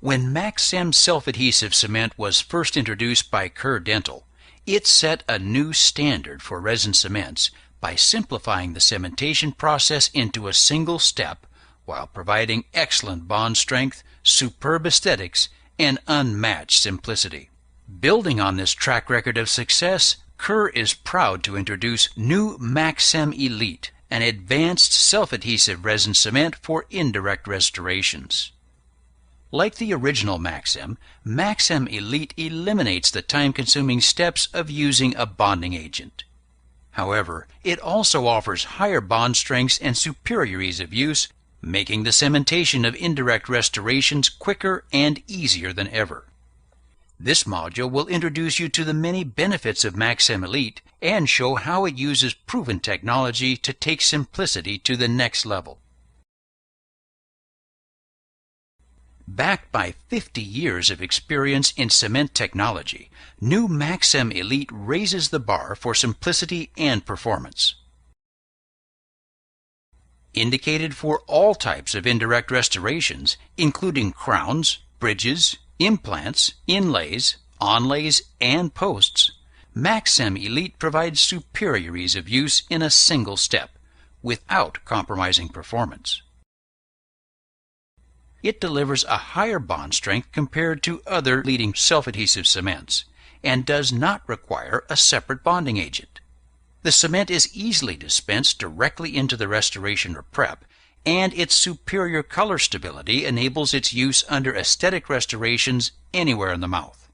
When Maxcem self-adhesive cement was first introduced by Kerr Dental, it set a new standard for resin cements by simplifying the cementation process into a single step while providing excellent bond strength, superb aesthetics, and unmatched simplicity. Building on this track record of success, Kerr is proud to introduce new Maxcem Elite, an advanced self-adhesive resin cement for indirect restorations. Like the original Maxcem, Maxcem Elite eliminates the time-consuming steps of using a bonding agent. However, it also offers higher bond strengths and superior ease of use, making the cementation of indirect restorations quicker and easier than ever. This module will introduce you to the many benefits of Maxcem Elite and show how it uses proven technology to take simplicity to the next level. Backed by 50 years of experience in cement technology, new Maxcem Elite raises the bar for simplicity and performance. Indicated for all types of indirect restorations, including crowns, bridges, implants, inlays, onlays, and posts, Maxcem Elite provides superior ease of use in a single step, without compromising performance. It delivers a higher bond strength compared to other leading self-adhesive cements, and does not require a separate bonding agent. The cement is easily dispensed directly into the restoration or prep, and its superior color stability enables its use under aesthetic restorations anywhere in the mouth.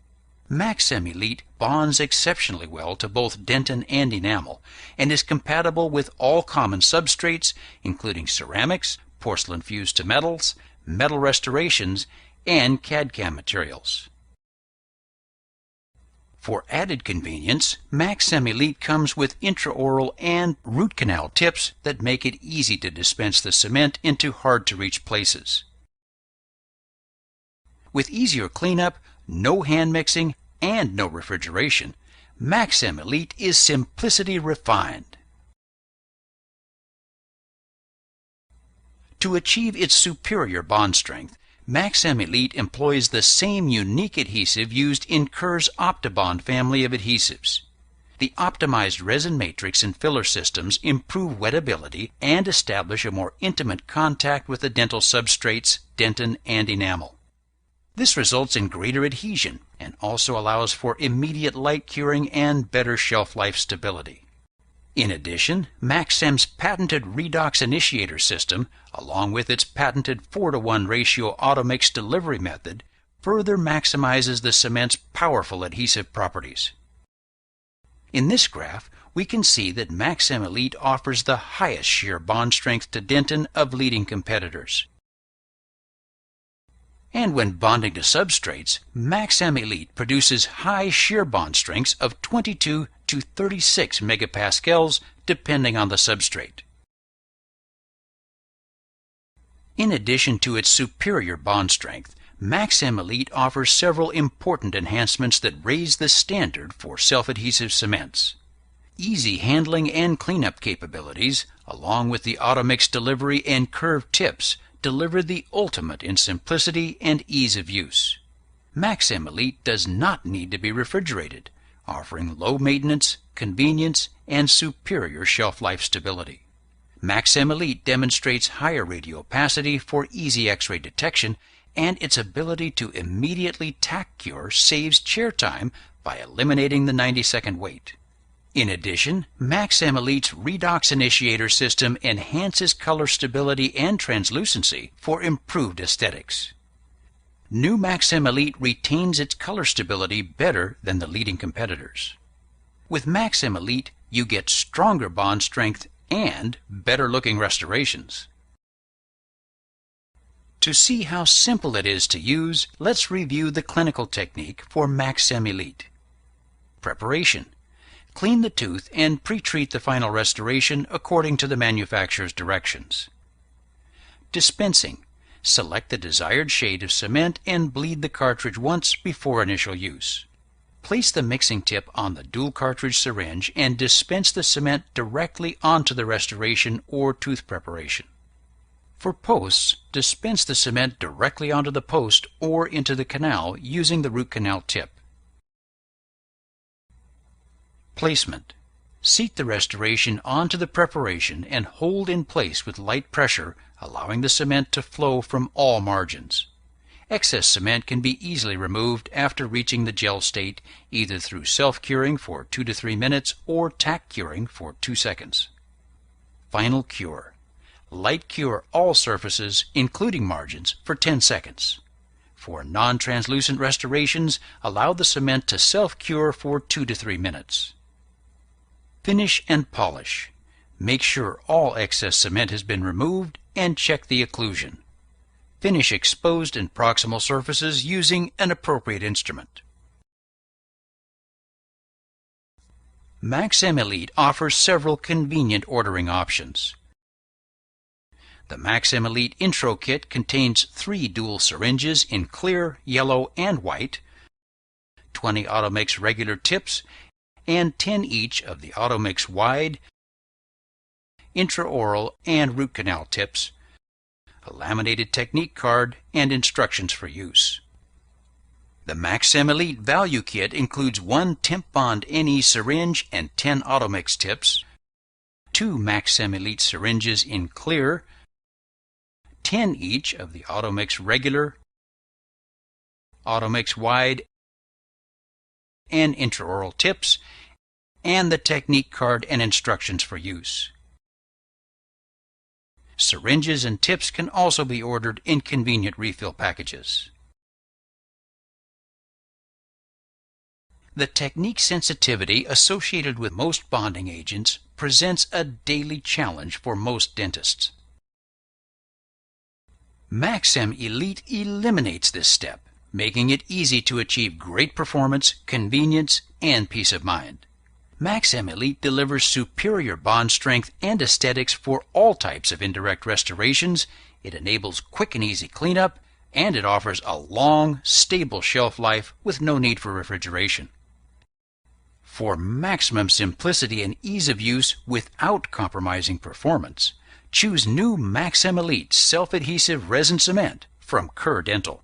Maxcem Elite bonds exceptionally well to both dentin and enamel, and is compatible with all common substrates, including ceramics, porcelain fused to metals, metal restorations, and CAD/CAM materials. For added convenience, Maxcem Elite comes with intra-oral and root canal tips that make it easy to dispense the cement into hard-to-reach places. With easier cleanup, no hand mixing, and no refrigeration, Maxcem Elite is simplicity refined. To achieve its superior bond strength, Maxcem Elite employs the same unique adhesive used in Kerr's OptiBond family of adhesives. The optimized resin matrix and filler systems improve wettability and establish a more intimate contact with the dental substrates, dentin, and enamel. This results in greater adhesion and also allows for immediate light curing and better shelf life stability. In addition, Maxcem's patented redox initiator system, along with its patented 4:1 ratio auto-mix delivery method, further maximizes the cement's powerful adhesive properties. In this graph, we can see that Maxcem Elite offers the highest shear bond strength to dentin of leading competitors. And when bonding to substrates, Maxcem Elite produces high shear bond strengths of 22 to 36 megapascals depending on the substrate. In addition to its superior bond strength, Maxcem Elite offers several important enhancements that raise the standard for self-adhesive cements. Easy handling and cleanup capabilities, along with the auto-mix delivery and curved tips, deliver the ultimate in simplicity and ease of use. Maxcem Elite does not need to be refrigerated, offering low maintenance, convenience, and superior shelf life stability. Maxcem Elite demonstrates higher radiopacity for easy X-ray detection, and its ability to immediately tack cure saves chair time by eliminating the 90-second wait. In addition, Maxcem Elite's redox initiator system enhances color stability and translucency for improved aesthetics. New Maxcem Elite retains its color stability better than the leading competitors. With Maxcem Elite, you get stronger bond strength and better-looking restorations. To see how simple it is to use, let's review the clinical technique for Maxcem Elite. Preparation. Clean the tooth and pre-treat the final restoration according to the manufacturer's directions. Dispensing. Select the desired shade of cement and bleed the cartridge once before initial use. Place the mixing tip on the dual cartridge syringe and dispense the cement directly onto the restoration or tooth preparation. For posts, dispense the cement directly onto the post or into the canal using the root canal tip. Placement. Seat the restoration onto the preparation and hold in place with light pressure, allowing the cement to flow from all margins. Excess cement can be easily removed after reaching the gel state, either through self-curing for 2 to 3 minutes or tack curing for 2 seconds. Final cure. Light cure all surfaces, including margins, for 10 seconds. For non-translucent restorations, allow the cement to self-cure for 2 to 3 minutes. Finish and polish. Make sure all excess cement has been removed and check the occlusion. Finish exposed and proximal surfaces using an appropriate instrument. Maxcem Elite offers several convenient ordering options. The Maxcem Elite Intro Kit contains 3 dual syringes in clear, yellow, and white, 20 Automix regular tips, and 10 each of the Automix wide, intra-oral, and root canal tips, a laminated technique card, and instructions for use. The Maxcem Elite Value Kit includes 1 Temp Bond NE syringe and 10 Automix tips, 2 Maxcem Elite syringes in clear, 10 each of the Automix regular, Automix wide, and intraoral tips, and the technique card and instructions for use. Syringes and tips can also be ordered in convenient refill packages. The technique sensitivity associated with most bonding agents presents a daily challenge for most dentists. Maxcem Elite eliminates this step, making it easy to achieve great performance, convenience, and peace of mind. Maxcem Elite delivers superior bond strength and aesthetics for all types of indirect restorations. It enables quick and easy cleanup, and it offers a long, stable shelf life with no need for refrigeration. For maximum simplicity and ease of use without compromising performance, choose new Maxcem Elite self-adhesive resin cement from Kerr Dental.